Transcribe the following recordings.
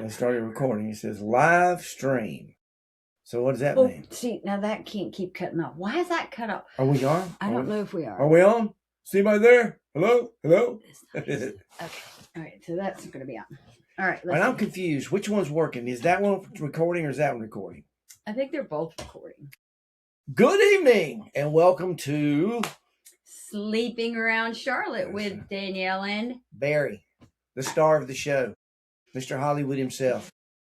I started recording. It says live stream. So what does that mean? See, now that can't keep cutting off. Why is that cut off? Are we on? I don't know if we are. Are we on? Is anybody there? Hello? Hello? Okay. All right. So that's going to be on. All right. And I'm confused. Which one's working? Is that one recording or is that one recording? I think they're both recording. Good evening and welcome to Sleeping Around Charlotte with Danielle and Barry, the star of the show, Mr. Hollywood himself.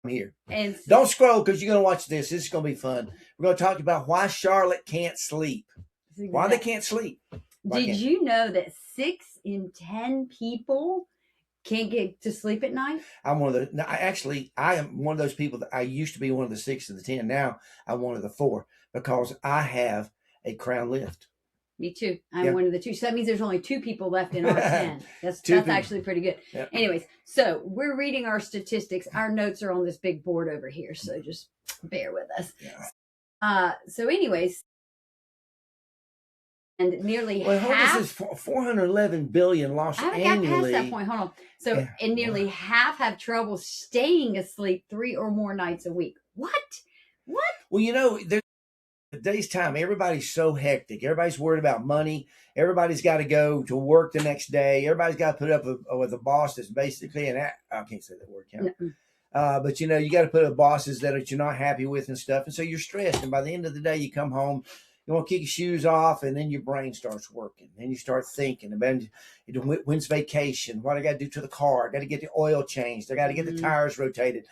I'm here. And don't scroll because you're going to watch this. This is going to be fun. We're going to talk about why Charlotte can't sleep. Why they can't sleep. Did you know that 6 in 10 people can't get to sleep at night? I'm one of the. I am one of those people that I used to be one of the 6 of the 10. Now I'm one of the 4 because I have a crown lift. Me too. I'm one of the 2. So that means there's only 2 people left in our 10. That's actually pretty good. Yep. Anyways, so we're reading our statistics. Our notes are on this big board over here, so just bear with us. Yeah. So anyways, and nearly half. This is 411 billion lost annually. I haven't got past that point. Hold on. So, and nearly half have trouble staying asleep 3 or more nights a week. What? Well, you know, today's time, everybody's so hectic. Everybody's worried about money. Everybody's got to go to work the next day. Everybody's got to put up with a boss that's basically I can't say that word, can I? But you know, you got to put up bosses that you're not happy with and stuff, and so you're stressed. And by the end of the day, you come home, you want to kick your shoes off, and then your brain starts working. Then you start thinking about when's vacation? What I got to do to the car? I got to get the oil changed. I got to get the tires rotated.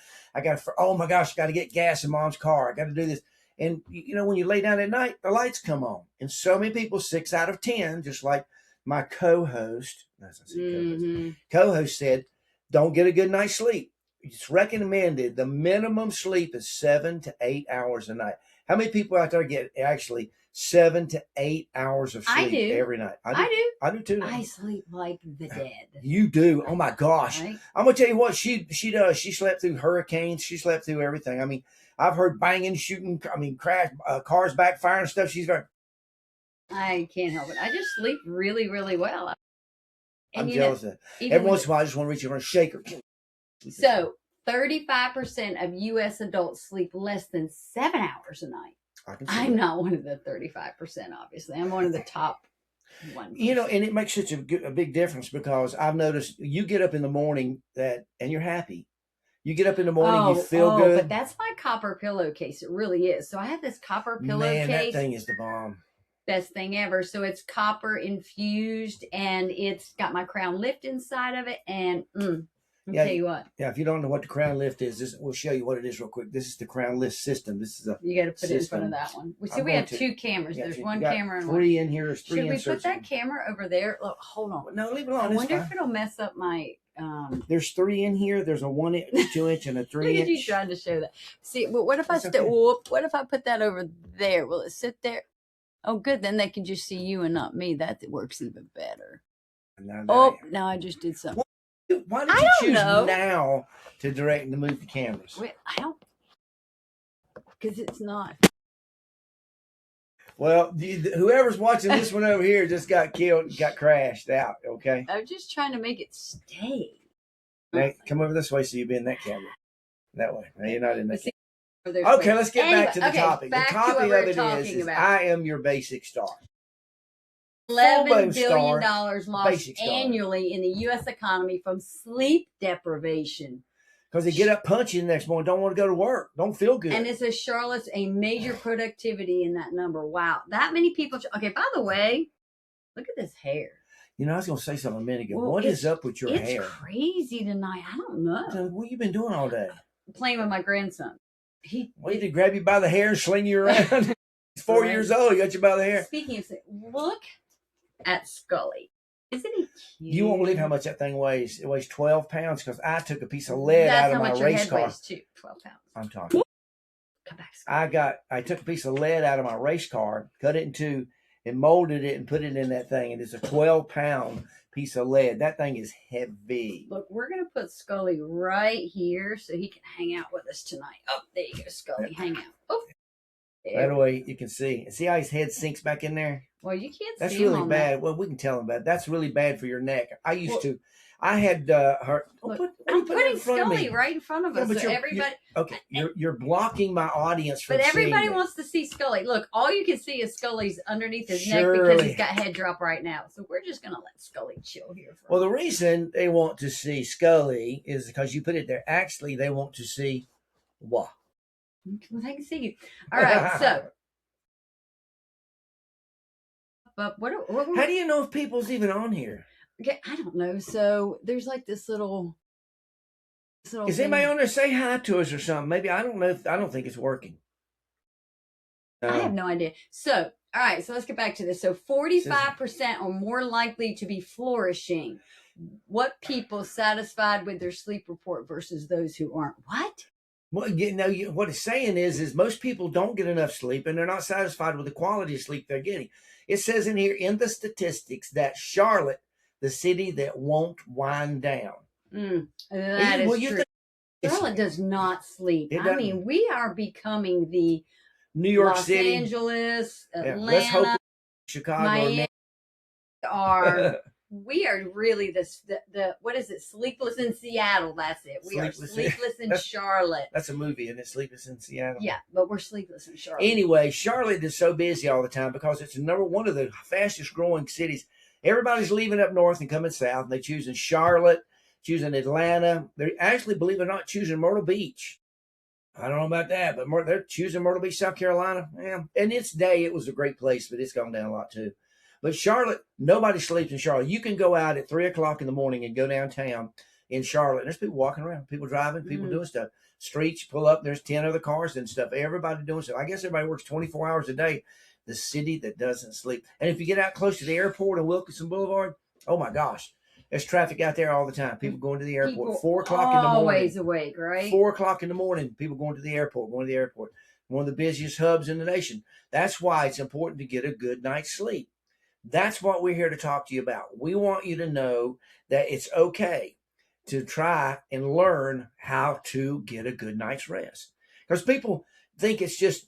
Oh my gosh, I got to get gas in Mom's car. I got to do this. And, you know, when you lay down at night, the lights come on. And so many people, 6 out of 10, just like my co-host said, don't get a good night's sleep. It's recommended the minimum sleep is 7 to 8 hours a night. How many people out there get actually 7 to 8 hours of sleep every night? I do too. I sleep like the dead. You do? Oh my gosh. Right? I'm going to tell you what she does. She slept through hurricanes. She slept through everything. I mean, I've heard banging, shooting, crash, cars backfiring and stuff. She's very. I can't help it. I just sleep really, really well. And I'm jealous of that. Every once in a while, I just want to reach over and shake her. So, 35% of U.S. adults sleep less than 7 hours a night. I'm not one of the 35%, obviously. I'm one of the top 1%. You know, and it makes such a big difference because I've noticed you get up in the morning and you're happy. You get up in the morning, you feel good. But that's my copper pillowcase. It really is. So I have this copper pillowcase. Man, that thing is the bomb. Best thing ever. So it's copper infused, and it's got my crown lift inside of it. And I'll tell you what. Yeah, if you don't know what the crown lift is, we'll show you what it is real quick. This is the crown lift system. This is you got to put it in front of that one. We have 2 cameras. There's one camera and 3 in here. There's 3 Should we put that camera over there? Look, hold on. No, leave it alone. I wonder if it'll mess up my. There's 3 in here. There's a 1 inch, 2 inch, and a 3 inch. Look at you trying to show that. See, but what if what if I put that over there? Will it sit there? Oh, good. Then they can just see you and not me. That works even better. Now I just did something. Why did you choose now to direct and to move the cameras? Wait, I don't. Because it's not. Well, whoever's watching this one over here just got killed, got crashed out, okay? I'm just trying to make it stay. Now, come over this way so you'll be in that camera. That way. Now, you're not in that camera. Okay, let's get back to the topic. The topic of it is I am your basic star. $11 billion lost annually in the U.S. economy from sleep deprivation. Because they get up punchy the next morning, don't want to go to work, don't feel good. And it says Charlotte's a major productivity in that number. Wow. That many people. Okay, by the way, look at this hair. You know, I was going to say something a minute ago. What is up with your hair? It's crazy tonight. I don't know. So what have you been doing all day? Playing with my grandson. He did he grab you by the hair and sling you around? He's 4 years old. He got you by the hair. Speaking of, look at Scully. Isn't he cute? You won't believe how much that thing weighs. It weighs 12 pounds because I took a piece of lead out of my race car. Weighs too. 12 pounds. I'm talking. Come back, Scully. I took a piece of lead out of my race car, cut it in 2, and molded it and put it in that thing. And it's a 12-pound piece of lead. That thing is heavy. Look, we're going to put Scully right here so he can hang out with us tonight. Oh, there you go, Scully. Hang out. Oh. Right away, you can see. See how his head sinks back in there? Well, you can't That's see really him bad. Well, we can tell him about it. That's really bad for your neck. I used I had her. Look, I'm putting Scully right in front of us. Yeah, so everybody. You're blocking my audience from But everybody seeing wants to see Scully. Look, all you can see is Scully's underneath his neck because he's got head drop right now. So we're just gonna let Scully chill here. Well, the reason they want to see Scully is because you put it there. Actually, they want to see what? Well, they can see you. All right, so. But what how do you know if people's even on here? Okay, I don't know. So there's like this little is anybody on there? Say hi to us or something. Maybe I don't know. I don't think it's working. I have no idea. So, all right. So let's get back to this. So 45% are more likely to be flourishing. What people satisfied with their sleep report versus those who aren't? What? Well, what it's saying is most people don't get enough sleep and they're not satisfied with the quality of sleep they're getting. It says in here in the statistics that Charlotte, the city that won't wind down. That is true. Charlotte does not sleep. I mean, we are becoming the New York City, Los Angeles, Atlanta, let's hope Chicago, Miami we are really the what is it? Sleepless in Seattle. That's it. We are sleepless in Charlotte. That's a movie, isn't it? Sleepless in Seattle. Yeah, but we're sleepless in Charlotte. Anyway, Charlotte is so busy all the time because it's number one of the fastest growing cities. Everybody's leaving up north and coming south. And they're choosing Charlotte, choosing Atlanta. They're actually, believe it or not, choosing Myrtle Beach. I don't know about that, but they're choosing Myrtle Beach, South Carolina. Yeah. In its day, it was a great place, but it's gone down a lot too. But Charlotte, nobody sleeps in Charlotte. You can go out at 3:00 in the morning and go downtown in Charlotte. There's people walking around, people driving, people doing stuff. Streets, pull up, there's 10 other cars and stuff. Everybody doing stuff. I guess everybody works 24 hours a day. The city that doesn't sleep. And if you get out close to the airport and Wilkinson Boulevard, oh my gosh, there's traffic out there all the time. People going to the airport. People 4:00 in the morning. Always awake, right? 4:00 in the morning, people going to the airport, One of the busiest hubs in the nation. That's why it's important to get a good night's sleep. That's what we're here to talk to you about. We want you to know that it's okay to try and learn how to get a good night's rest. Because people think it's just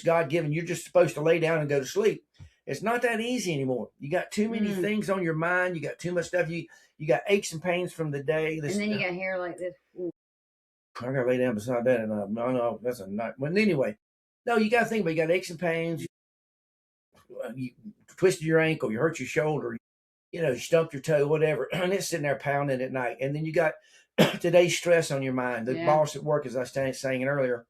God-given. You're just supposed to lay down and go to sleep. It's not that easy anymore. You got too many things on your mind. You got too much stuff. You got aches and pains from the day. And then you got hair like this. Ooh. I got to lay down beside that. And no, that's a night. But anyway, no, you got to think about it. You got aches and pains. You twisted your ankle. You hurt your shoulder. You stumped your toe, whatever. And it's sitting there pounding at night. And then you got today's stress on your mind. The boss at work, as I was saying earlier.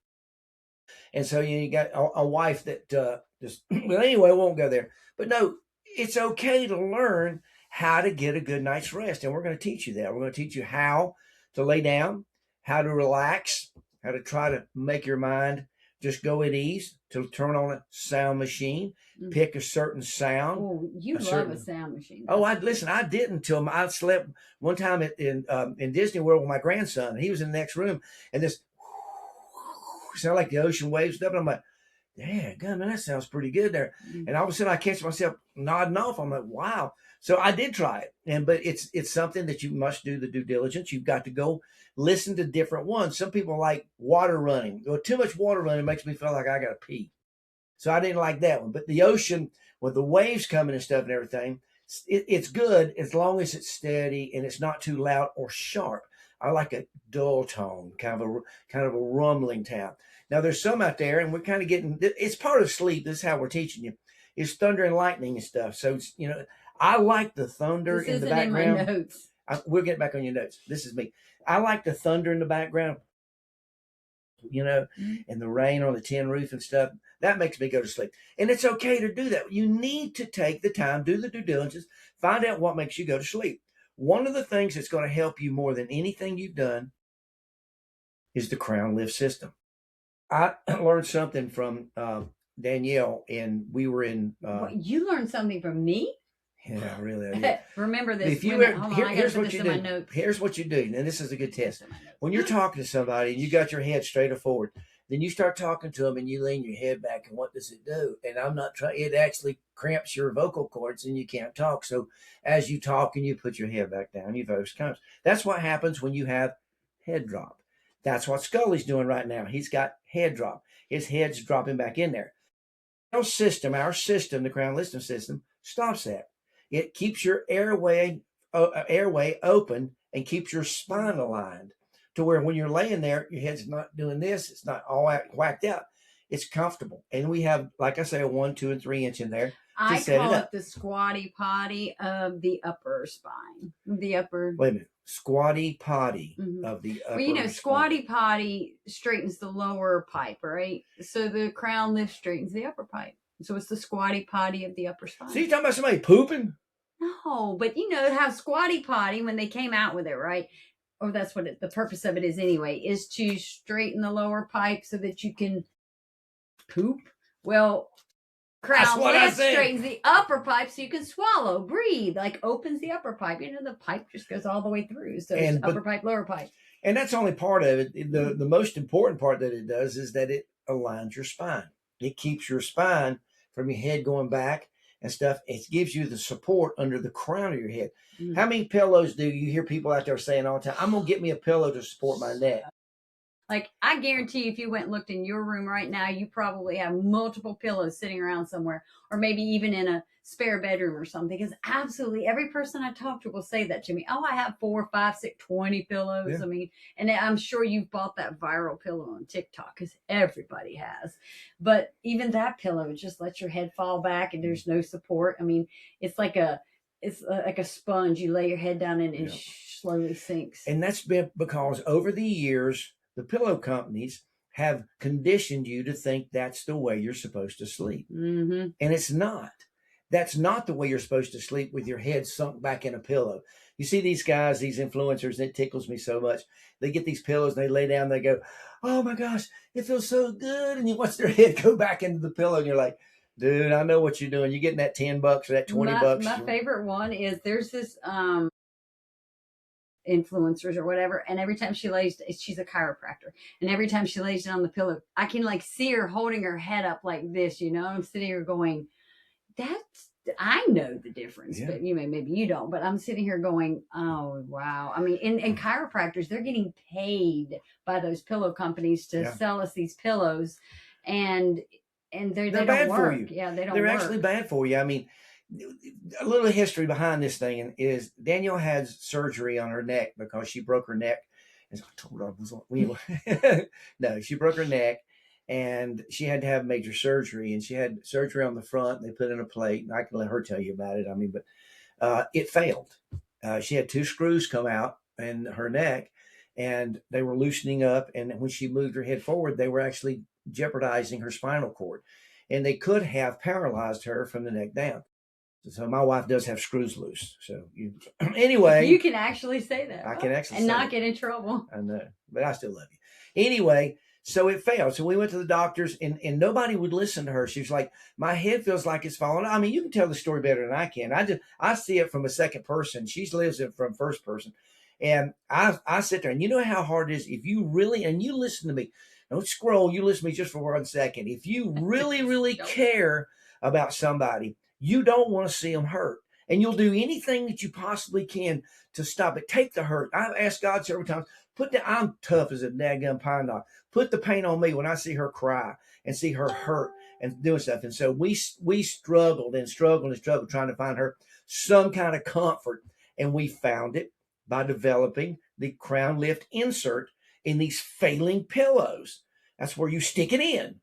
And so you got a wife that well, anyway, won't go there. But no, it's okay to learn how to get a good night's rest. And we're going to teach you that. We're going to teach you how to lay down, how to relax, how to try to make your mind just go at ease, to turn on a sound machine, pick a certain sound. Oh, you love a sound machine. I didn't until I slept one time in Disney World with my grandson. He was in the next room, and this sound like the ocean waves stuff. And I'm like, yeah, God, man, that sounds pretty good there. And all of a sudden I catch myself nodding off. I'm like, wow. So I did try it. But it's something that you must do the due diligence. You've got to go listen to different ones. Some people like water running. Well, too much water running makes me feel like I got to pee. So I didn't like that one. But the ocean with the waves coming and stuff and everything, it's good as long as it's steady and it's not too loud or sharp. I like a dull tone, kind of a rumbling tone. Now there's some out there, and we're kind of getting. It's part of sleep. This is how we're teaching you. It's thunder and lightning and stuff. So it's, I like the thunder in the background. In my notes. We'll get back on your notes. This is me. I like the thunder in the background. And the rain on the tin roof and stuff. That makes me go to sleep. And it's okay to do that. You need to take the time, do the due diligence, find out what makes you go to sleep. One of the things that's going to help you more than anything you've done is the crown lift system. I learned something from Danielle, and we were in. You learned something from me? Yeah, really. I did. Remember this. If you here's what you do. Here's what you do, and this is a good test. When you're talking to somebody and you got your head straight forward, then you start talking to them and you lean your head back, and what does it do? And I'm not trying. It actually cramps your vocal cords and you can't talk. So as you talk and you put your head back down, your voice comes. That's what happens when you have head drop. That's what Scully's doing right now. He's got head drop. His head's dropping back in there. Our system, the crown listening system, stops that. It keeps your airway airway open and keeps your spine aligned to where when you're laying there, your head's not doing this. It's not all whacked out. It's comfortable. And we have, like I say, a 1, 2, and 3 inch in there. I call it the squatty potty of the upper spine. The upper. Wait a minute. Squatty potty of the upper. Well, squatty potty straightens the lower pipe, right? So the crown lift straightens the upper pipe. So it's the squatty potty of the upper spine. So you're talking about somebody pooping? No, but how squatty potty, when they came out with it, right? Or that's what the purpose of it is anyway, is to straighten the lower pipe so that you can poop. Well, crown lift straightens the upper pipe so you can swallow, breathe, like opens the upper pipe. The pipe just goes all the way through. So it's upper pipe, lower pipe. And that's only part of it. The most important part that it does is that it aligns your spine. It keeps your spine from your head going back and stuff. It gives you the support under the crown of your head. How many pillows do you hear people out there saying all the time, I'm going to get me a pillow to support my neck? Like, I guarantee if you went and looked in your room right now, you probably have multiple pillows sitting around somewhere, or maybe even in a spare bedroom or something. Because absolutely every person I talk to will say that to me. Oh, I have 4, 5, 6, 20 pillows. Yeah. I mean, and I'm sure you've bought that viral pillow on TikTok because everybody has. But even that pillow just lets your head fall back and there's no support. I mean, it's like a sponge. You lay your head down and it slowly sinks. And that's been because over the years, the pillow companies have conditioned you to think that's the way you're supposed to sleep. And it's not. That's not the way you're supposed to sleep with your head sunk back in a pillow. You see these guys, these influencers, and it tickles me so much. They get these pillows and they lay down and they go, oh my gosh, it feels so good. And you watch their head go back into the pillow and you're like, dude, I know what you're doing. You're getting that $10 or that $20. My favorite one is there's this influencers or whatever, and every time she's a chiropractor, and every time she lays down on the pillow, I can see her holding her head up like this, I'm sitting here going, I know the difference, but maybe you don't, but I'm sitting here going, oh wow. I mean, and chiropractors, they're getting paid by those pillow companies to sell us these pillows, and they don't bad work. For you. Yeah, they don't they're work. Actually bad for you. I mean, a little history behind this thing is Danielle had surgery on her neck because she broke her neck. As I told her, no, she broke her neck and she had to have major surgery, and she had surgery on the front. They put in a plate, and I can let her tell you about it. I mean, but it failed. She had 2 screws come out in her neck, and they were loosening up. And when she moved her head forward, they were actually jeopardizing her spinal cord, and they could have paralyzed her from the neck down. So my wife does have screws loose. So anyway, you can actually say that. I can actually and say not get in trouble. I know, but I still love you. Anyway, so it failed. So we went to the doctors, and nobody would listen to her. She was like, my head feels like it's falling. I mean, you can tell the story better than I can. I see it from a second person. She lives it from first person. And I sit there, and you know how hard it is if you really, and you listen to me, don't scroll, you listen to me just for 1 second. If you really, really care about somebody, you don't want to see them hurt. And you'll do anything that you possibly can to stop it. Take the hurt. I've asked God several times, I'm tough as a daggum pine dog. Put the pain on me when I see her cry and see her hurt and doing stuff. And so we struggled trying to find her some kind of comfort. And we found it by developing the crown lift insert in these failing pillows. That's where you stick it in.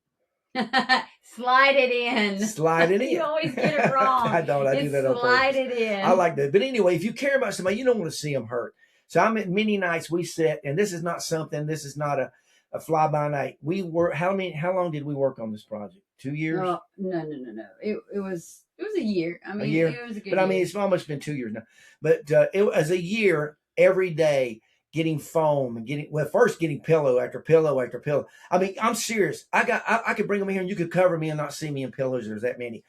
Slide it in. You always get it wrong. I don't. I do that on purpose. Slide it in. I like that. But anyway, if you care about somebody, you don't want to see them hurt. So many nights we sit, and this is not a fly-by-night. We work. How long did we work on this project? 2 years? No. It was a year. I mean, a year. It was a good But year. I mean, it's almost been 2 years now. But it was a year every day. Getting foam and first getting pillow after pillow after pillow. I mean, I'm serious. I could bring them here and you could cover me and not see me in pillows. There's that many.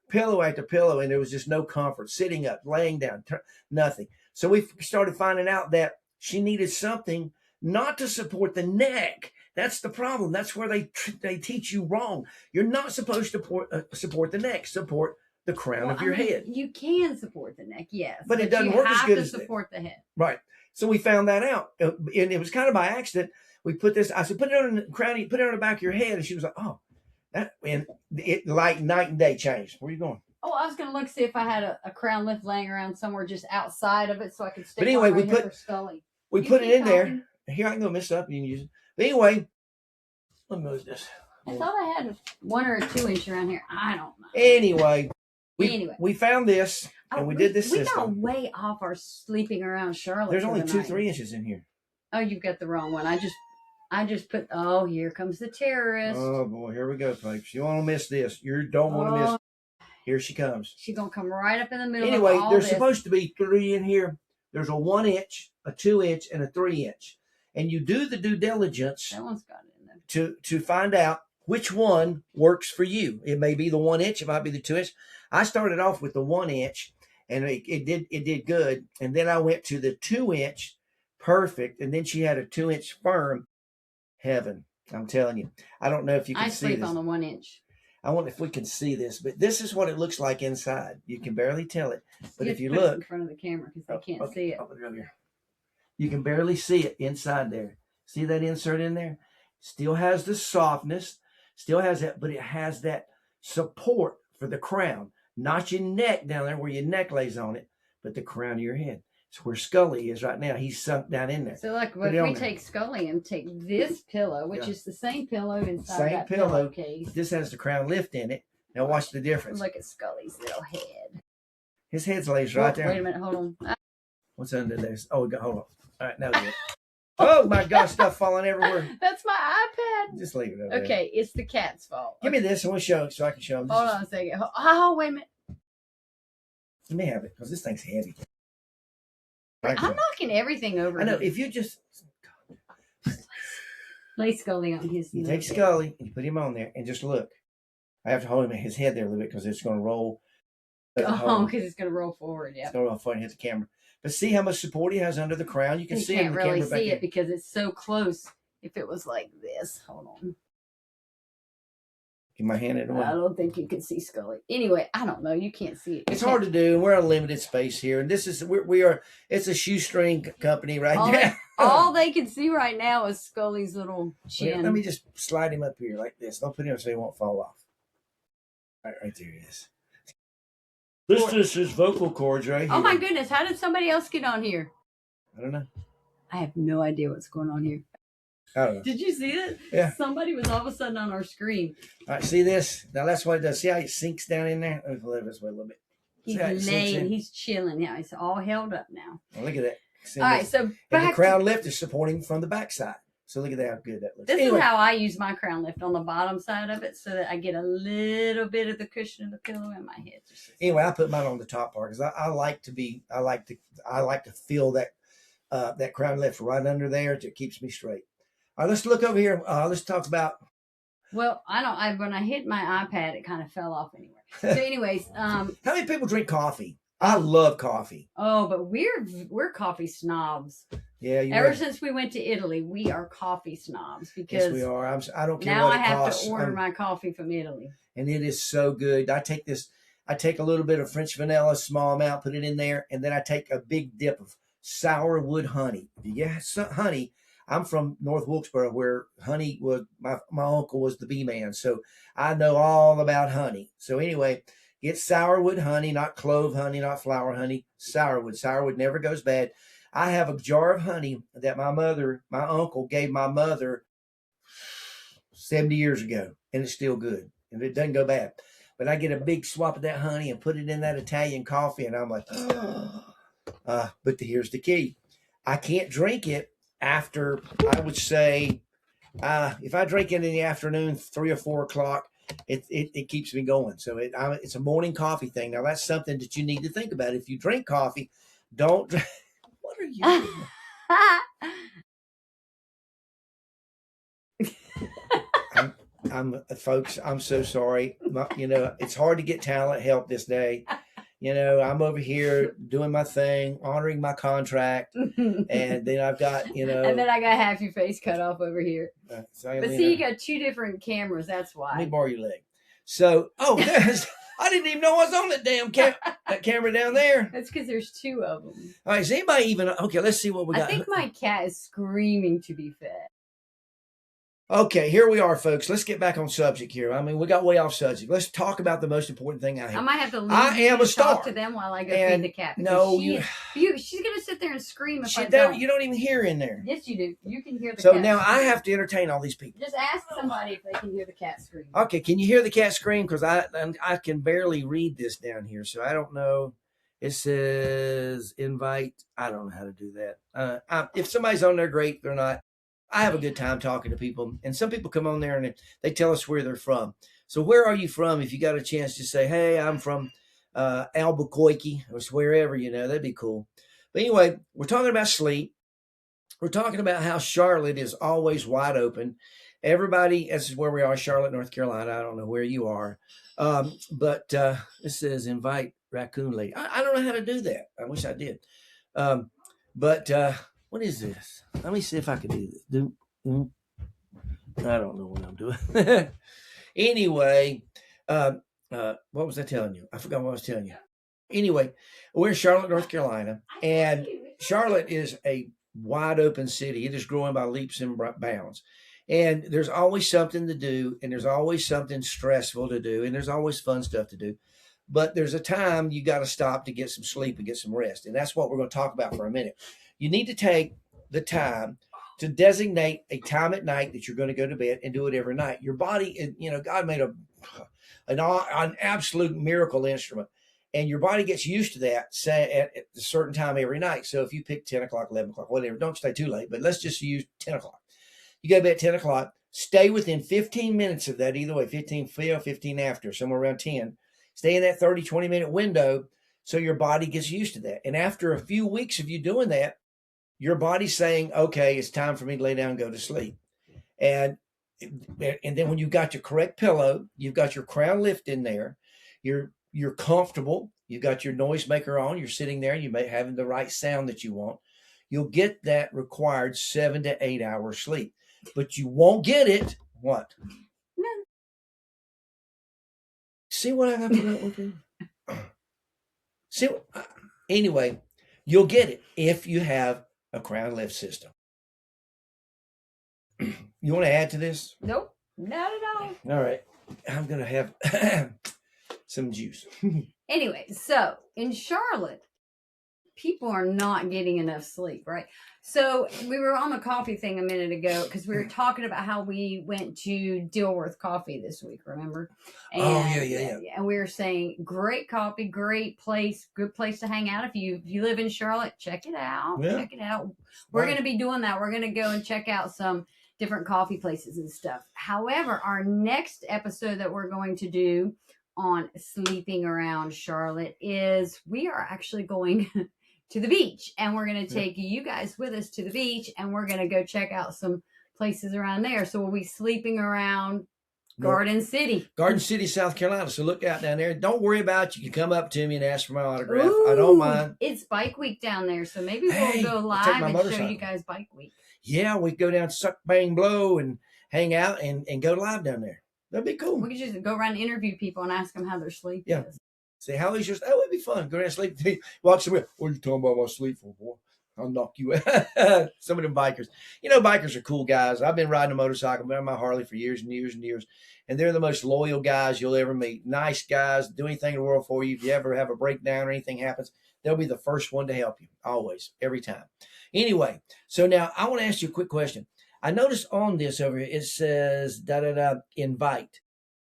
Pillow after pillow, and there was just no comfort. Sitting up, laying down, nothing. So we started finding out that she needed something not to support the neck. That's the problem. That's where they teach you wrong. You're not supposed to support the neck. Support the crown of your head. You can support the neck, yes. But it doesn't work as good as you have to support the head. Right. So we found that out, and it was kind of by accident. We put this. I said, "Put it on the crown. Put it on the back of your head." And she was like, "Oh, that." And it like night and day changed. Where are you going? Oh, I was gonna look see if I had a crown lift laying around somewhere just outside of it, so I could stick. But anyway, one right for Scully. We put it in there. Here, I can go mess it up. You can use it. But anyway, let me move this. I thought I had 1 or 2 inch around here. I don't know. Anyway, we found this and we did this we system. got way off our sleeping around Charlotte. There's only 2-3 inches in here. Oh, you've got the wrong one. I just put. Oh, here comes the terrorist. Oh boy, here we go, folks. You want to miss this? You don't want to miss. Here she comes. She's gonna come right up in the middle. Anyway, of all there's this. supposed to be 3 in here. There's a 1 inch, a 2 inch, and a 3 inch. And you do the due diligence. That one's got it in there. To find out which one works for you. It may be the 1 inch, it might be the 2 inch. I started off with the 1 inch, and it did good. And then I went to the 2 inch, perfect. And then she had a 2 inch firm. Heaven, I'm telling you. I don't know if you can see this. I sleep on the 1 inch. I wonder if we can see this, but this is what it looks like inside. You can barely tell it, but if you look in front of the camera because they can't see it. I'll put it over here. You can barely see it inside there. See that insert in there? Still has the softness, still has that, but it has that support for the crown. Not your neck down there where your neck lays on it, but the crown of your head. It's where Scully is right now. He's sunk down in there. So look, if we take Scully and take this pillow, which is the same pillow inside that pillowcase. This has the crown lift in it. Now watch the difference. Look at Scully's little head. His head's lays right there. Wait a minute, hold on. What's under there? Oh, hold on. All right, now we Oh my gosh, stuff falling everywhere. That's my iPad. Just leave it over there. Okay, it's the cat's fault. Give me this. I want to show it so I can show them. Hold on a second. Oh, wait a minute. Let me have it because this thing's heavy. I'm knocking everything over. I know. If you just lay Scully on his. You take Scully and you put him on there and just look. I have to hold him at his head there a little bit because it's going to roll. Oh, because it's going to roll forward. Yeah. It's going to roll forward and hit the camera. But see how much support he has under the crown. You can see it. You can't really see it because it's so close. If it was like this, hold on. Get my hand in the way. I don't think you can see Scully. Anyway, I don't know. You can't see it. It's hard to do. We're on limited space here, and this is we are. It's a shoestring company right now. All they can see right now is Scully's little chin. Let me just slide him up here like this. Don't put him so he won't fall off. Right there he is. This is his vocal cords right here. Oh my goodness! How did somebody else get on here? I don't know. I have no idea what's going on here. I don't know. Did you see it? Yeah. Somebody was all of a sudden on our screen. All right, see this? Now that's what it does. See how it sinks down in there? Let me lift this way a little bit. He's laying. He's chilling now. He's all held up now. Well, look at that. All right, so and the crown lift is supporting from the backside. So look at that, how good that looks. This is how I use my crown lift on the bottom side of it, so that I get a little bit of the cushion of the pillow in my head. Anyway, I put mine on the top part because I like to feel that that crown lift right under there. It keeps me straight. All right, let's look over here. Let's talk about. Well, when I hit my iPad, it kind of fell off anywhere. So, anyways, how many people drink coffee? I love coffee. Oh, but we're coffee snobs. Yeah, ever since we went to Italy, we are coffee snobs because yes, we are. I don't care now what it I have costs. to order my coffee from Italy, and it is so good. I take a little bit of French vanilla, small amount, put it in there, and then I take a big dip of sourwood honey. Yeah, honey. I'm from North Wilkesboro, where honey was my uncle was the bee man, so I know all about honey. So anyway. Get sourwood honey, not clove honey, not flower honey, sourwood. Sourwood never goes bad. I have a jar of honey that my uncle gave my mother 70 years ago, and it's still good, and it doesn't go bad. But I get a big swap of that honey and put it in that Italian coffee, and I'm like, but here's the key. I can't drink it after, I would say, if I drink it in the afternoon, 3 or 4 o'clock, it keeps me going. So it's a morning coffee thing. Now that's something that you need to think about. If you drink coffee, don't. What are you doing? Folks, I'm so sorry. It's hard to get talent help this day. I'm over here doing my thing, honoring my contract, and then I've got, and then I got half your face cut off over here. But see, you got 2 different cameras. That's why. Let me borrow your leg. So, I didn't even know I was on that damn that camera down there. That's because there's 2 of them. All right, is anybody even okay? Let's see what we got. I think my cat is screaming to be fed. Okay, here we are, folks. Let's get back on subject here. I mean, we got way off subject. Let's talk about the most important thing out here. I might have to leave I am a star. Talk to them while I go feed the cat. No, she's going to sit there and scream if I don't. You don't even hear in there. Yes, you do. You can hear the cat. So now I have to entertain all these people. Just ask somebody if they can hear the cat scream. Okay, can you hear the cat scream? Because I can barely read this down here, so I don't know. It says invite. I don't know how to do that. If somebody's on there, great. If they're not, I have a good time talking to people. And some people come on there and they tell us where they're from. So where are you from? If you got a chance to say, hey, I'm from Albuquerque or wherever, that'd be cool. But anyway, we're talking about sleep. We're talking about how Charlotte is always wide open. Everybody, this is where we are, Charlotte, North Carolina. I don't know where you are. But it says invite raccoon lady. I don't know how to do that. I wish I did. But what is this? Let me see if I can do this. I don't know what I'm doing. Anyway, what was I telling you? I forgot what I was telling you. Anyway, we're in Charlotte, North Carolina, and Charlotte is a wide open city. It is growing by leaps and bounds. And there's always something to do, and there's always something stressful to do, and there's always fun stuff to do. But there's a time you got to stop to get some sleep and get some rest. And that's what we're going to talk about for a minute. You need to take the time to designate a time at night that you're going to go to bed and do it every night. Your body, God made an absolute miracle instrument. And your body gets used to that, say at a certain time every night. So if you pick 10 o'clock, 11 o'clock, whatever, don't stay too late, but let's just use 10 o'clock. You go to bed at 10 o'clock, stay within 15 minutes of that, either way, 15 after, somewhere around 10. Stay in that 30, 20-minute window so your body gets used to that. And after a few weeks of you doing that, your body's saying, okay, it's time for me to lay down and go to sleep. And then when you've got your correct pillow, you've got your crown lift in there, you're comfortable, you've got your noisemaker on, you're sitting there, you may having the right sound that you want, you'll get that required 7 to 8 hours sleep. But you won't get it. What? No. See what I got to put up with you? Anyway, you'll get it if you have a crown lift system. You want to add to this? Nope, not at all. All right. I'm going to have some juice. Anyway, so in Charlotte, people are not getting enough sleep, right? So we were on the coffee thing a minute ago because we were talking about how we went to Dilworth Coffee this week, remember? And, yeah. And we were saying, great coffee, great place, good place to hang out. If you live in Charlotte, check it out. Yeah. Check it out. We're going to be doing that. We're going to go and check out some different coffee places and stuff. However, our next episode that we're going to do on sleeping around Charlotte is we are actually going to the beach, and we're going to take you guys with us to the beach, and we're going to go check out some places around there. So we'll be sleeping around Garden City, South Carolina. So look out down there. Don't worry about it. You can come up to me and ask for my autograph. Ooh, I don't mind. It's Bike Week down there, so maybe we'll go live and show you guys Bike Week. Yeah, we go down to Suck, Bang, Blow and hang out and go live down there. That'd be cool. We could just go around and interview people and ask them how their sleep is. Say, how is yours? That would be fun. Go down and sleep. Watch somebody. What are you talking about my sleep for, boy? I'll knock you out. Some of them bikers. Bikers are cool guys. I've been riding a motorcycle, been on my Harley for years and years and years. And they're the most loyal guys you'll ever meet. Nice guys, do anything in the world for you. If you ever have a breakdown or anything happens, they'll be the first one to help you. Always, every time. Anyway, so now I want to ask you a quick question. I noticed on this over here, it says, invite.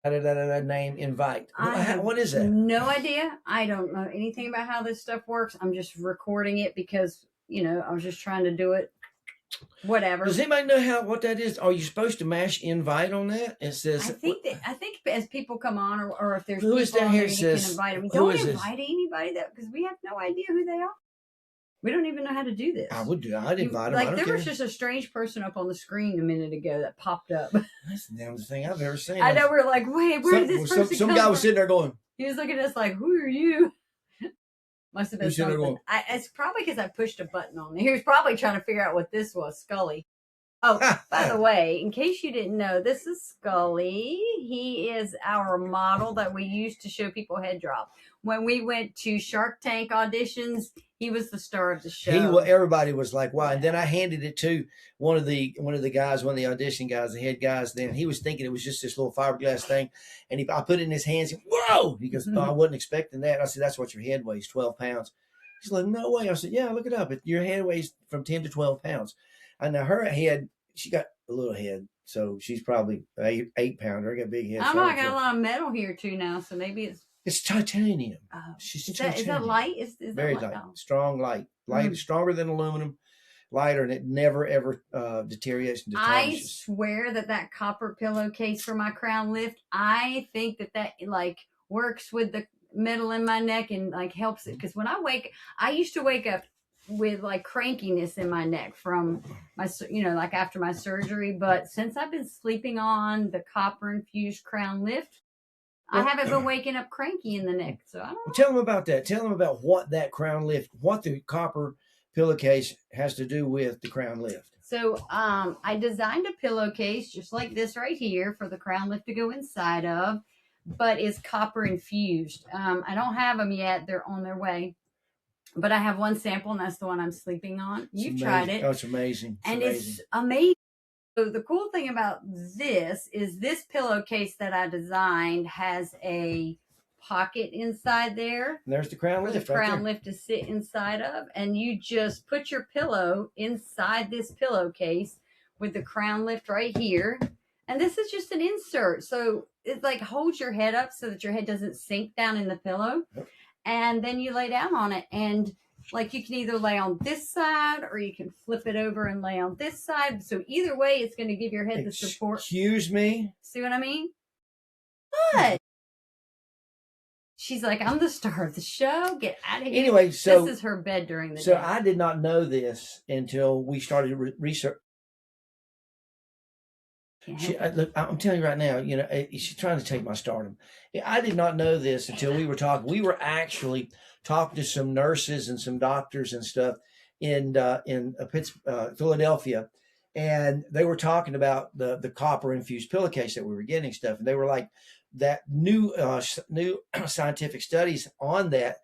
Name invite. What is that? No idea. I don't know anything about how this stuff works. I'm just recording it because, I was just trying to do it. Whatever. Does anybody know what that is? Are you supposed to mash invite on that? It says. I think as people come on, or if there's who is down here, you can invite them. Don't invite anybody because we have no idea who they are. We don't even know how to do this. I'd invite them. Like there was just a strange person up on the screen a minute ago that popped up. That's the damnest thing I've ever seen. I know, we're like, wait, where did this person come Some guy was sitting there going. He was looking at us like, who are you? Must have been something. It's probably because I pushed a button on there. He was probably trying to figure out what this was, Scully. Oh, by the way, in case you didn't know, this is Scully. He is our model that we use to show people head drop. When we went to Shark Tank auditions, He was the star of the show. Everybody was like, wow. And then I handed it to one of the guys, one of the audition guys, the head guys. Then he was thinking it was just this little fiberglass thing. And I put it in his hands. Whoa! He goes, oh, I wasn't expecting that. I said, that's what your head weighs, 12 pounds. He's like, no way. I said, yeah, look it up. Your head weighs from 10 to 12 pounds. And now her head, she got a little head. So she's probably 8-pounder. I got a big head. I don't know. I got a lot of metal here too now. So maybe it's titanium. Is that light? Is very light? Strong light. Light, stronger than aluminum, lighter, and it never ever deteriorates and tarnishes. I swear that copper pillowcase for my crown lift, I think that like works with the metal in my neck and like helps it. Because when I used to wake up with like crankiness in my neck from my, like after my surgery. But since I've been sleeping on the copper infused crown lift, I haven't been waking up cranky in the neck. So I don't know. Tell them about that. Tell them about what that crown lift, what the copper pillowcase has to do with the crown lift. So I designed a pillowcase just like this right here for the crown lift to go inside of, but it's copper infused. I don't have them yet. They're on their way. But I have one sample, and that's the one I'm sleeping on. You've tried it. Oh, it's amazing. It's amazing. So the cool thing about this is this pillowcase that I designed has a pocket inside there. And there's the crown lift. The crown lift to sit inside of. And you just put your pillow inside this pillowcase with the crown lift right here. And this is just an insert. So it like holds your head up so that your head doesn't sink down in the pillow. Yep. And then you lay down on it, and like you can either lay on this side or you can flip it over and lay on this side. So either way, it's going to give your head the support. Excuse me? See what I mean? What? She's like, I'm the star of the show. Get out of here. Anyway, so this is her bed during the day. So I did not know this until we started research. Look, I'm telling you right now, she's trying to take my stardom. I did not know this until we were talking. We were actually talking to some nurses and some doctors and stuff in Philadelphia, and they were talking about the copper infused pillowcase that we were getting stuff, and they were like, that new scientific studies on that.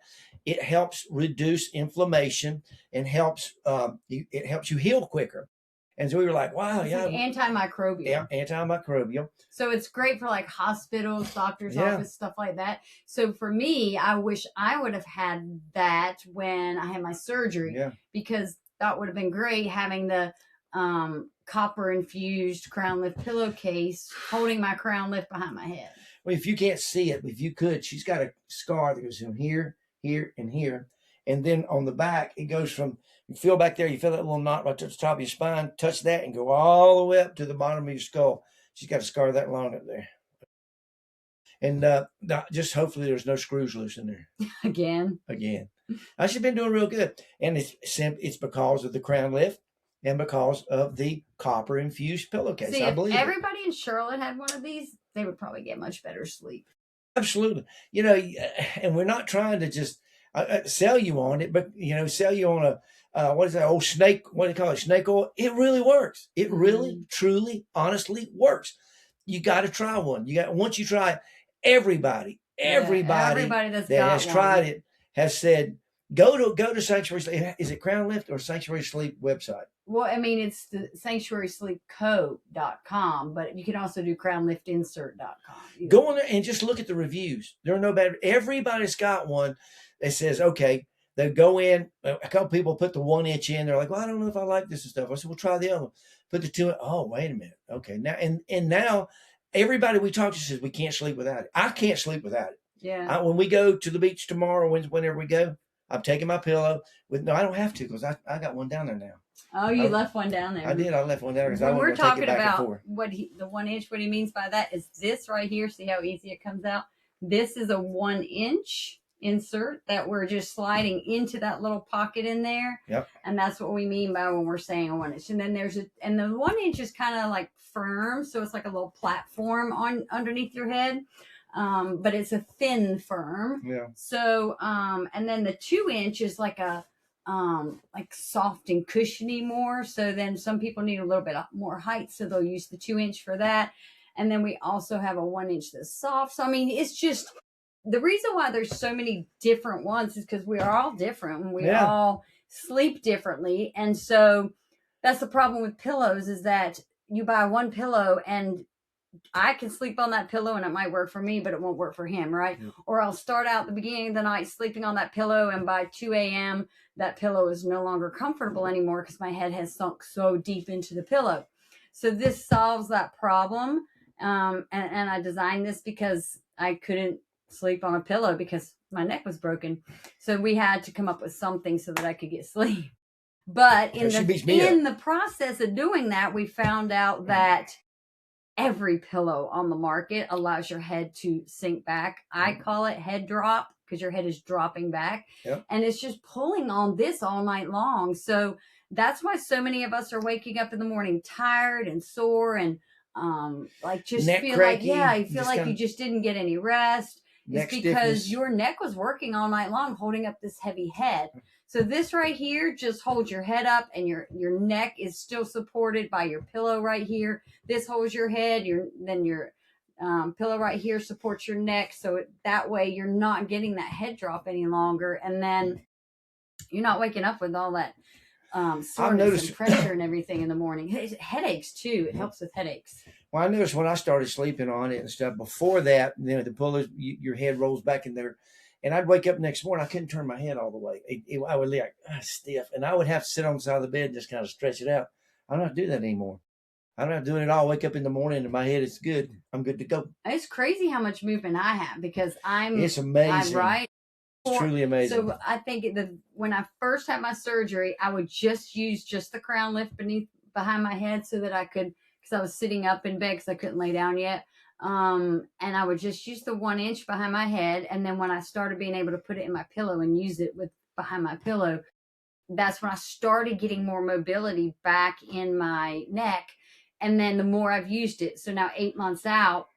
It helps reduce inflammation and it helps you heal quicker. And so we were like, wow, yeah. Antimicrobial. Yeah, antimicrobial. So it's great for like hospitals, doctor's office, stuff like that. So for me, I wish I would have had that when I had my surgery because that would have been great having the copper infused crown lift pillowcase holding my crown lift behind my head. Well, if you can't see it, if you could, she's got a scar that goes from here, here, and here. And then on the back, it goes from, you feel back there, you feel that little knot right to the top of your spine, touch that and go all the way up to the bottom of your skull. She's got a scar that long up there. And just hopefully there's no screws loose in there. Again. She's been doing real good. And it's because of the crown lift and because of the copper infused pillowcase. See, I believe if everybody in Charlotte had one of these, they would probably get much better sleep. Absolutely. And we're not trying to just sell you on it, but sell you on a what is that old snake? What do you call it? Snake oil. It really works. It really, truly, honestly works. You got to try one. Once you try it, everybody that has tried it has said, go to Sanctuary Sleep. Is it Crown Lift or Sanctuary Sleep website? Well, I mean, it's the sanctuarysleepco.com, but you can also do crownliftinsert.com. Go on there and just look at the reviews. There are no bad. Everybody's got one that says, okay, they go in. A couple people put the 1 inch in. They're like, well, I don't know if I like this and stuff. I said, well, try the other one. Put the 2. Oh, wait a minute. Okay. Now, and now everybody we talk to says we can't sleep without it. I can't sleep without it. Yeah. When we go to the beach tomorrow, whenever we go, I'm taking my pillow no, I don't have to because I got one down there now. Oh, you left one down there. I did. I left one down there because I we're want to talking take it back about and forth. the 1 inch. What he means by that is this right here. See how easy it comes out. This is a 1 inch insert that we're just sliding into that little pocket in there. Yep. And that's what we mean by when we're saying a 1 inch. And then and the 1 inch is kind of like firm, so it's like a little platform underneath your head. But it's a thin firm. Yeah. So and then the 2 inch is like a like soft and cushiony more. So then some people need a little bit more height, so they'll use the 2 inch for that. And then we also have a 1 inch that's soft. So I mean, it's just the reason why there's so many different ones is because we are all different. We all sleep differently. And so that's the problem with pillows, is that you buy one pillow and I can sleep on that pillow and it might work for me, but it won't work for him, right? Yep. Or I'll start out the beginning of the night sleeping on that pillow, and by 2 a.m., that pillow is no longer comfortable anymore because my head has sunk so deep into the pillow. So this solves that problem. And I designed this because I couldn't sleep on a pillow because my neck was broken. So we had to come up with something so that I could get sleep. But in the process of doing that, we found out that every pillow on the market allows your head to sink back. I call it head drop because your head is dropping back. Yep. And it's just pulling on this all night long. So that's why so many of us are waking up in the morning tired and sore and like just neck feel cranky, like, you feel like you just didn't get any rest. It's because stiffness. Your neck was working all night long holding up this heavy head. So this right here just holds your head up, and your neck is still supported by your pillow right here. This holds your head. Then your pillow right here supports your neck. So that way you're not getting that head drop any longer. And then you're not waking up with all that soreness and pressure and everything in the morning. Headaches too. It helps with headaches. Well, I noticed when I started sleeping on it and stuff, before that, the pillows, your head rolls back in there. And I'd wake up next morning, I couldn't turn my head all the way. I would be like, stiff. And I would have to sit on the side of the bed and just kind of stretch it out. I don't have to do that anymore. I don't have to do it all. Wake up in the morning and my head is good. I'm good to go. It's crazy how much movement I have because It's amazing. Right. It's truly amazing. So I think when I first had my surgery, I would just use the crown lift behind my head so that I could, because I was sitting up in bed because I couldn't lay down yet. And I would just use the 1 inch behind my head. And then when I started being able to put it in my pillow and use it behind my pillow, that's when I started getting more mobility back in my neck. And then the more I've used it, so now 8 months out,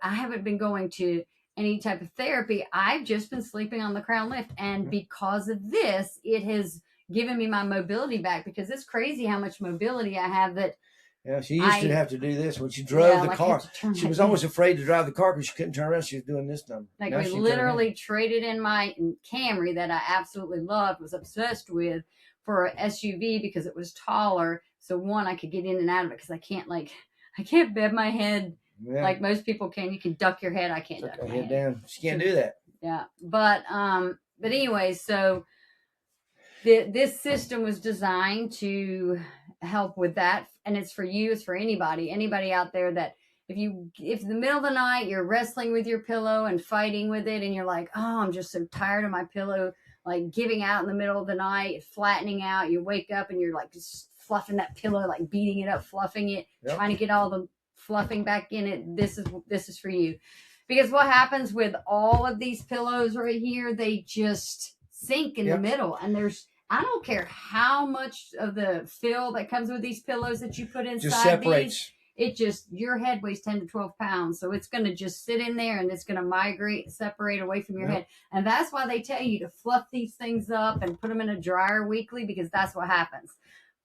I haven't been going to any type of therapy. I've just been sleeping on the crown lift. And because of this, it has given me my mobility back, because it's crazy how much mobility I have that. Yeah, she used to have to do this when she drove the car. She was always afraid to drive the car because she couldn't turn around. She was doing this number. Like, we literally traded in my Camry that I absolutely loved, was obsessed with, for an SUV because it was taller. So one, I could get in and out of it because I can't bend my head like most people can. You can duck your head. I can't duck my head down. She can't do that. Yeah, but anyway, so this system was designed to help with that, and it's for you. It's for anybody out there that if in the middle of the night you're wrestling with your pillow and fighting with it, and you're like, oh, I'm just so tired of my pillow, like giving out in the middle of the night, flattening out. You wake up and you're like just fluffing that pillow, like beating it up, fluffing it, trying to get all the fluffing back in it. This is for you, because what happens with all of these pillows right here, they just sink in the middle, and I don't care how much of the fill that comes with these pillows that you put inside, just separates. Your head weighs 10 to 12 pounds. So it's going to just sit in there and it's going to separate away from your head. And that's why they tell you to fluff these things up and put them in a dryer weekly, because that's what happens.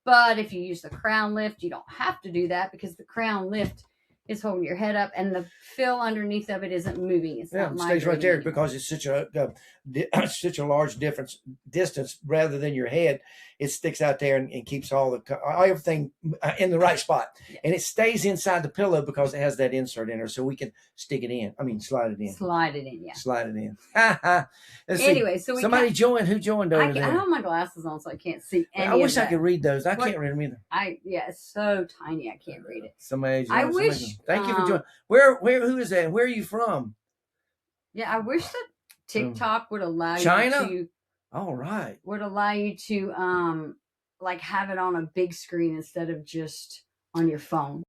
But if you use the crown lift, you don't have to do that, because the crown lift is holding your head up and the fill underneath of it isn't moving. It's not it stays right there because it's such a large distance rather than your head. It sticks out there and keeps everything in the right spot. Yeah. And it stays inside the pillow because it has that insert in there, so we can stick it in. I mean, slide it in. Slide it in, yeah. Slide it in. Anyway, so somebody joined. Who joined over there? I have my glasses on, so I can't see any I wish I could read those. I can't read them either. It's so tiny, I can't read it. Somebody joined. I wish. Thank you for joining. Who is that? Where are you from? Yeah, I wish that TikTok would allow China? you to. All right. Would allow you to like have it on a big screen instead of just on your phone.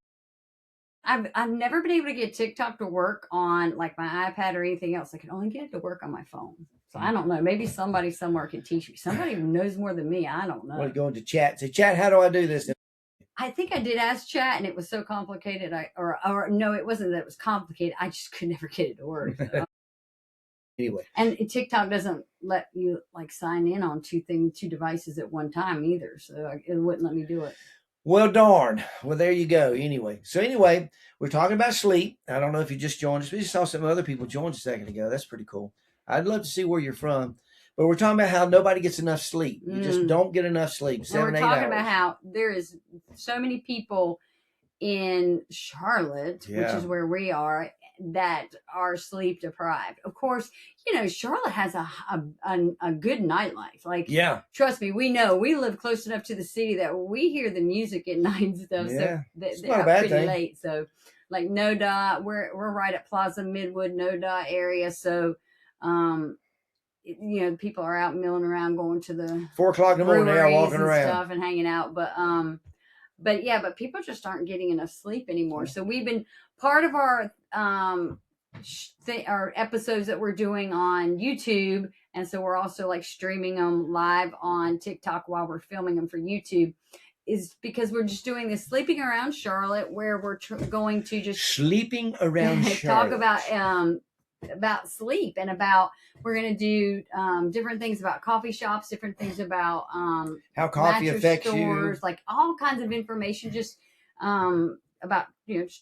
I've never been able to get TikTok to work on like my iPad or anything else. I can only get it to work on my phone. So I don't know. Maybe somebody somewhere can teach me. Somebody who knows more than me. I don't know. Want to go into chat? Say, chat, how do I do this? I think I did ask chat, and it was so complicated. Or no, it wasn't that it was complicated. I just could never get it to work. Anyway. And TikTok doesn't let you like sign in on two devices at one time either. So it wouldn't let me do it. Well, darn. Well, there you go. Anyway, we're talking about sleep. I don't know if you just joined us. We just saw some other people join a second ago. That's pretty cool. I'd love to see where you're from. But we're talking about how nobody gets enough sleep. You just don't get enough sleep. 7, and 8 hours. We're talking about how there is so many people in Charlotte, which is where we are, that are sleep deprived. Of course, Charlotte has a good nightlife. Like, trust me, we know. We live close enough to the city that we hear the music at night and stuff. Yeah. So it's they're not a bad pretty thing. late. So, like NoDa, we're right at Plaza Midwood, NoDa area. So, people are out milling around, going to the 4 o'clock in the morning, they're walking and around stuff and hanging out. But people just aren't getting enough sleep anymore. So we've been part of our our episodes that we're doing on YouTube, and so we're also like streaming them live on TikTok while we're filming them for YouTube. Is because we're just doing this sleeping around Charlotte, where we're going to just sleeping around Charlotte. Talk about sleep, and about we're going to do different things about coffee shops, different things about how coffee affects stores, you, like all kinds of information just about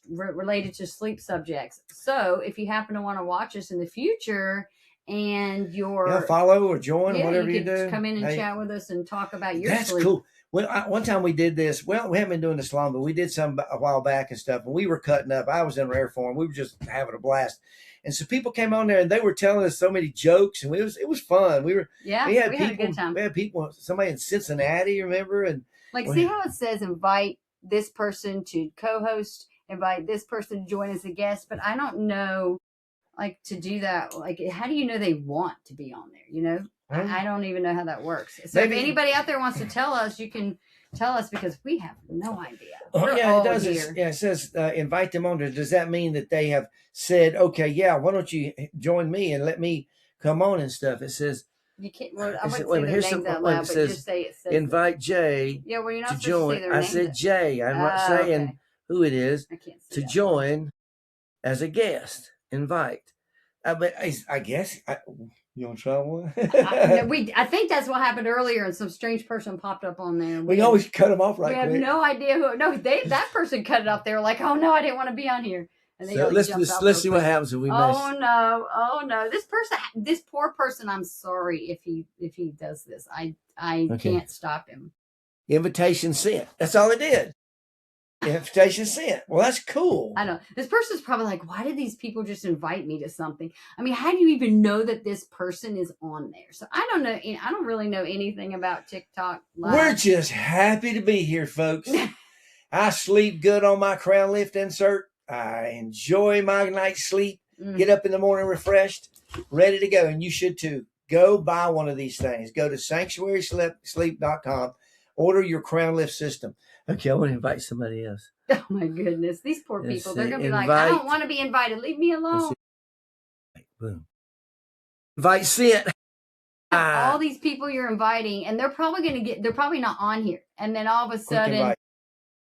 related to sleep subjects. So if you happen to want to watch us in the future and you're follow or join, whatever you do, come in and chat with us and talk about your that's sleep. Cool. Well, one time we did this. Well, we haven't been doing this long, but we did some a while back and stuff. And we were cutting up. I was in rare form. We were just having a blast. And so people came on there and they were telling us so many jokes, and it was fun. We had a good time. We had people, somebody in Cincinnati, remember? And see how it says invite this person to co-host, invite this person to join as a guest, but I don't know, like, to do that. Like, how do you know they want to be on there? I don't even know how that works. So if anybody out there wants to tell us, you can tell us, because we have no idea. It does. It says invite them on. Does that mean that they have said, okay, why don't you join me and let me come on and stuff? It says you can't. Well, I wouldn't say their names out loud, but just say it says invite Jay. Yeah, well, you're not to join. I said Jay. I'm not saying who it is. I can't to join as a guest. Invite. But I guess. You want to try one? I think that's what happened earlier, and some strange person popped up on there. We always cut them off right quick. We have no idea who. No, that person cut it off. They were like, "Oh no, I didn't want to be on here." And they let's see what happens if we miss. Oh no! This poor person. I'm sorry if he does this. I can't stop him. Invitation sent. That's all it did. Invitation sent. Well, that's cool. I know. This person's probably like, why did these people just invite me to something? I mean, how do you even know that this person is on there? So I don't know. I don't really know anything about TikTok Live. We're just happy to be here, folks. I sleep good on my crown lift insert. I enjoy my night's sleep. Get up in the morning refreshed, ready to go. And you should too. Go buy one of these things. Go to sanctuarysleep.com. Order your crown lift system. Okay, I want to invite somebody else. Oh my goodness. These poor people. They're going to be like, I don't want to be invited. Leave me alone. Boom. Invite sent. All these people you're inviting, and they're probably not on here. And then all of a sudden,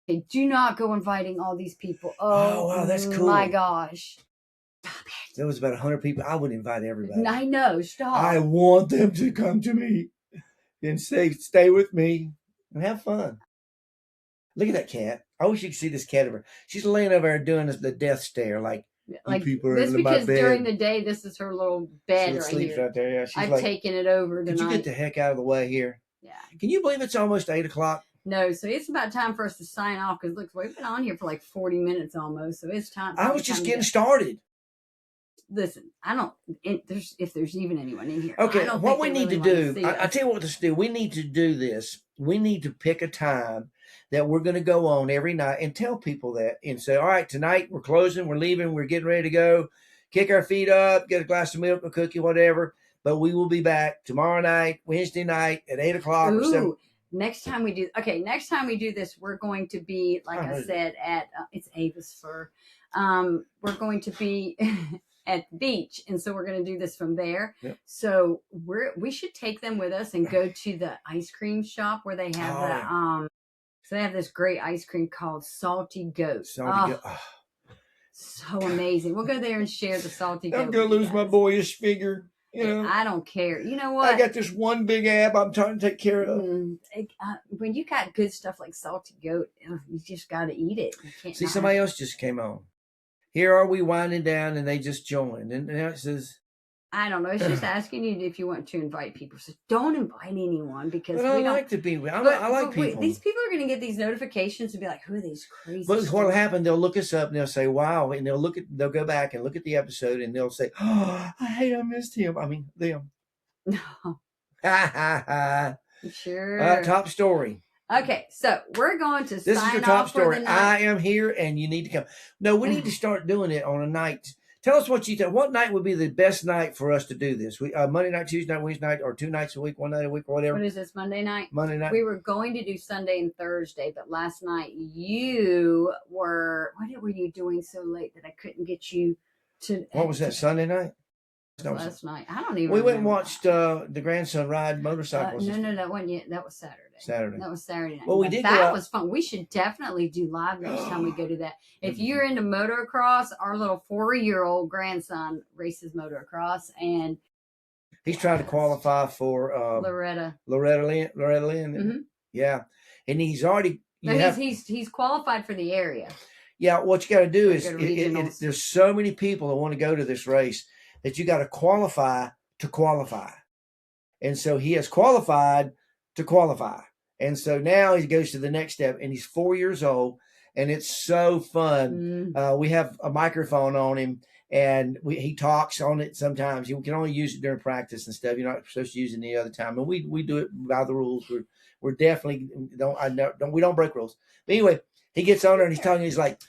they do not go inviting all these people. Oh wow, that's cool. My gosh. Stop it. There was about 100 people. I would invite everybody. I know. Stop. I want them to come to me and stay with me and have fun. Look at that cat. I wish you could see this cat over. She's laying over there doing the death stare, like people are in my bed. Because during the day, this is her little bed right sleeps here. Right there. Yeah, I've taken it over tonight. Could you get the heck out of the way here? Yeah. Can you believe it's almost 8 o'clock? No, so it's about time for us to sign off, because look, we've been on here for like 40 minutes almost, so it's time. I was just getting started. Listen, if there's even anyone in here. Okay, what we need to do, I tell you what to do. We need to do this. We need to pick a time that we're going to go on every night and tell people that, and say, all right, tonight we're closing, we're leaving, we're getting ready to go, kick our feet up, get a glass of milk, a cookie, whatever. But we will be back tomorrow night, Wednesday night at 8 o'clock. Ooh, next time we do this, we're going to be, like I said, at, it's Ava's Fur. We're going to be at the beach, and so we're going to do this from there. Yep. So we should take them with us and go to the ice cream shop where they have so they have this great ice cream called Salty Goat. So amazing. We'll go there and share the Salty Goat. I'm going to lose my boyish figure. You know, I don't care. You know what? I got this one big ab I'm trying to take care of. When you got good stuff like salty goat, you just got to eat it. You can't. See, somebody else just came on. Here are we winding down, and they just joined, and now it says, I don't know. It's just asking you if you want to invite people. So don't invite anyone because but I like to be. I like people. These people are going to get these notifications and be like, "Who are these crazy?" But what'll happen? They'll look us up and they'll say, "Wow," and they'll go back and look at the episode and they'll say, "Oh, I missed him." I mean, them. No. Ha ha ha. Sure. Top story. Okay, so we're going to. This is your top story. I am here, and you need to come. No, we need to start doing it on a night. Tell us what you think. What night would be the best night for us to do this? Monday night, Tuesday night, Wednesday night, or 2 nights a week, 1 night a week, or whatever. What is this, Monday night? Monday night. We were going to do Sunday and Thursday, but last night you were. What were you doing so late that I couldn't get you to? What was that, Sunday night? Last night. I don't even We remember. went and watched the grandson ride motorcycles. No, that wasn't yet. That was Saturday. That was Saturday night. Well, we did that was fun. We should definitely do live next time we go to that. If you're into motocross, our little 4-year-old grandson races motocross, and he's trying to qualify for Loretta Lynn. Mm-hmm. Yeah, and he's already. He's qualified for the area. Yeah, what you got to do is there's so many people that want to go to this race that you got to qualify to qualify, and so he has qualified to qualify. And so now he goes to the next step, and he's 4 years old, and it's so fun. We have a microphone on him, and he talks on it sometimes. You can only use it during practice and stuff. You're not supposed to use it any other time. And we do it by the rules. We're definitely we don't break rules. But anyway, he gets on there and he's talking. He's like,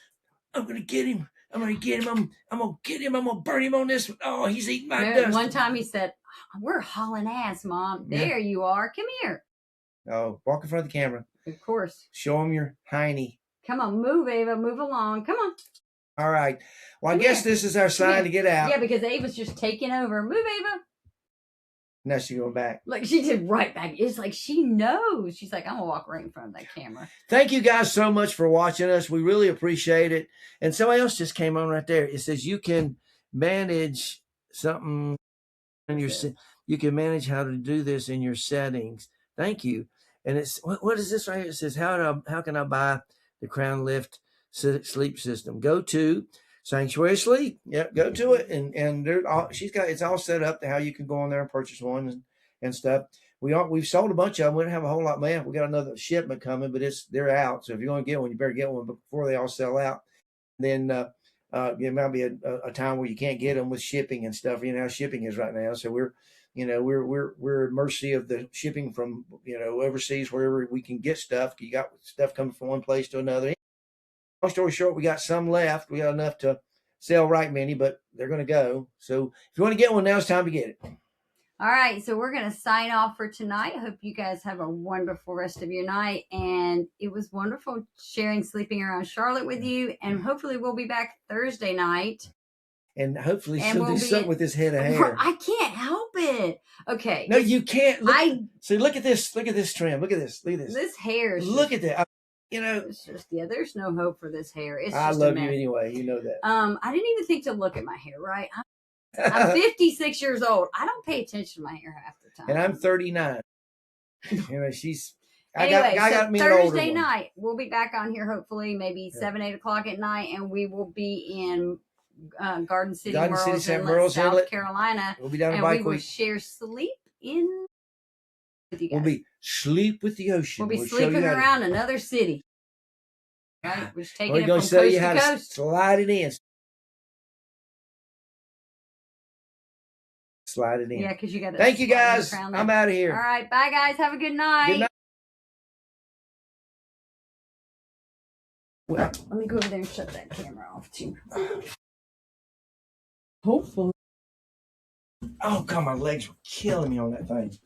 "I'm gonna get him. I'm gonna get him. I'm gonna get him. I'm gonna burn him on this. Oh, he's eating my dust." One time he said, "We're hauling ass, Mom. There you are. Come here." Oh, walk in front of the camera. Of course. Show him your hiney. Come on, move, Ava. Move along. Come on. All right. Well, I guess this is our sign to get out. Yeah, because Ava's just taking over. Move, Ava. Now she's going back. Look, she did right back. It's like she knows. She's like, I'm going to walk right in front of that camera. Thank you guys so much for watching us. We really appreciate it. And somebody else just came on right there. It says you can manage something in your you can manage how to do this in your settings. Thank you. And it's what is this right here? It says how can I buy the Crown Lift sleep system? Go to Sanctuary Sleep. Yep, go to it, and it's all set up to how you can go on there and purchase one and stuff. We've sold a bunch of them. We don't have a whole lot left. We got another shipment coming, but they're out. So if you're going to get one, you better get one before they all sell out. Then there might be a time where you can't get them with shipping and stuff. You know how shipping is right now. So we're at mercy of the shipping from overseas, wherever we can get stuff. You got stuff coming from one place to another. Long story short, we got some left. We got enough to sell right many, but they're going to go. So if you want to get one, now it's time to get it. All right. So we're going to sign off for tonight. I hope you guys have a wonderful rest of your night. And it was wonderful sharing Sleeping Around Charlotte with you. And hopefully we'll be back Thursday night. And hopefully she'll do something with this head of hair. I can't help it. Okay. No, you can't. Look at this. Look at this trim. Look at this. Look at this. This hair. Look at that. It's just, there's no hope for this hair. I love you anyway. You know that. I didn't even think to look at my hair, right? I'm 56 years old. I don't pay attention to my hair half the time. And I'm 39. She's. Anyway, I got me Thursday night, we'll be back on here, hopefully, maybe 7, 8 o'clock at night, and we will be in Garden City, Murrells, South Carolina. We'll be down in Bike Week. We will share sleep in with you guys. We'll be sleep with the ocean. We'll be sleeping around another city. Right? We're just taking it from coast to coast. Slide it in. Slide it in. Yeah, because you got to. Thank you, guys. I'm out of here. All right. Bye, guys. Have a good night. Good night. Well, let me go over there and shut that camera off, too. Hopefully. Oh, God, my legs were killing me on that thing.